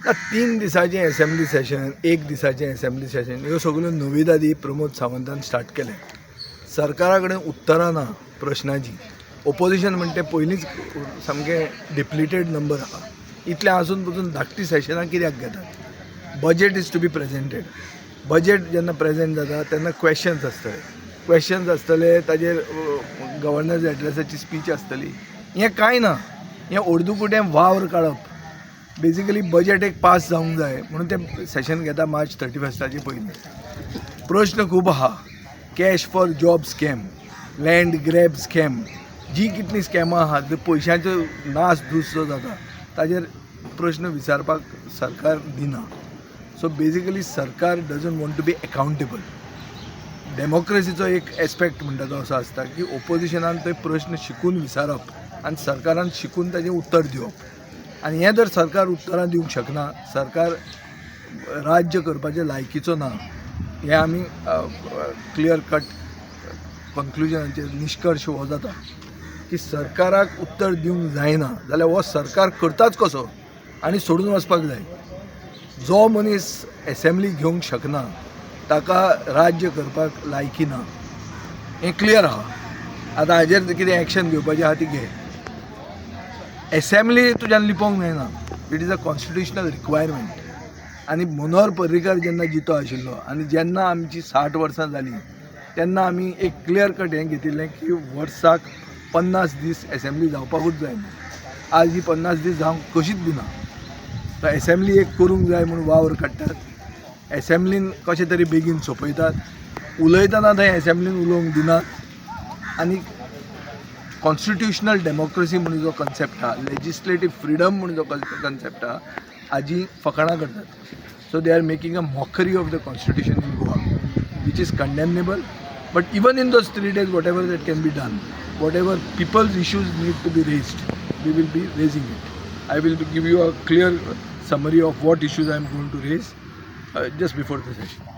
3 दिसाचें assembly session, 1 दिसाचें assembly session ह्यो सगळ्यो नविदादी प्रमोद सावंतान स्टार्ट केले. सरकारा कडेन उत्तरां ना प्रश्नांची. ओपोजिशन म्हणटा तें पयलींच सामकें डिप्लिटेड नंबर आहा. इतलें आसून पसून धाकटी सेशनां कित्याक घेतात? Budget is to be presented. Budget जेन्ना प्रेजेंट जाता तेन्ना क्वेश्चन्स आसतले, ताजेर गव्हर्नर्स एड्रेसाची स्पीच आसतली. हें कांय ना. हें अर्दुकुटें वावर काडप. बेजिकली बजेट एक पास जावंक जाय म्हणून तें सेशन घेता मार्च 31 पयलीं. प्रश्न खूब आहा. Cash for job scam, land grab scam, जी कितलीं स्कॅमां आहात, ते पयशांचो नास धूस जो जाता ताजेर प्रश्न विचारपाक सरकार दिना. सो बेजिकली सरकार डजंट वॉन्ट टू बी अकावंटेबल. डेमोक्रेसीचो एक एस्पेक्ट म्हणटा तो असो आसता की ओपोजिशनान ते प्रश्न शिकून विचारप आनी सरकारान शिकून ताजें उत्तर दिवप. आनी हें जर सरकार उत्तरां दिवंक शकना, सरकार राज्य करपाच्या लायकीचो ना, हें आमी क्लियर कट कन्क्लुजनाचेर निश्कर्श हो जाता की सरकाराक उत्तर दिवंक जायना जाल्यार हो सरकार करताच कसो आनी सोडून वचपाक जाय. जो मनीस एसेंब्ली घेवंक शकना ताका राज्य करपाक लायकी ना, हें क्लियर आहा. आतां हाजेर कितें एक्शन घेवपाचें आहा ती घे. एसेंब्ली तुज्यान लिपोवंक मेळना. It is a constitutional requirement. आनी मनोहर पर्रीकार जेन्ना जितो आशिल्लो आनी जेन्ना आमची 60 वर्सां जालीं तेन्ना आमी एक क्लियर कट हें घेतिल्लें की वर्साक 50 दीस एसेंब्ली जावपाकूच जाय. आज ही 50 दीस जावंक कशीच दिना. तो एसेंब्ली एक करूंक जाय म्हणून वावर काडटात. एसेंब्लीन कशें तरी बेगीन सोंपयतात. उलयतना थंय एसेंब्लीन उलोवंक दिनात. आनी कॉन्स्टिट्युशनल डेमोक्रेसी म्हणून जो कन्सेप्ट आहा, लेजिस्लेटीव फ्रिडम म्हणून जो कन्सेप्ट आहा, हाजी फकाणां करतात. So they are making a mockery of the constitution in Goa, which is condemnable. But even in those 3 days, whatever that can be done, whatever people's issues need to be raised, we will be raising it. I will give you a clear summary of what issues I am going to raise just before the session.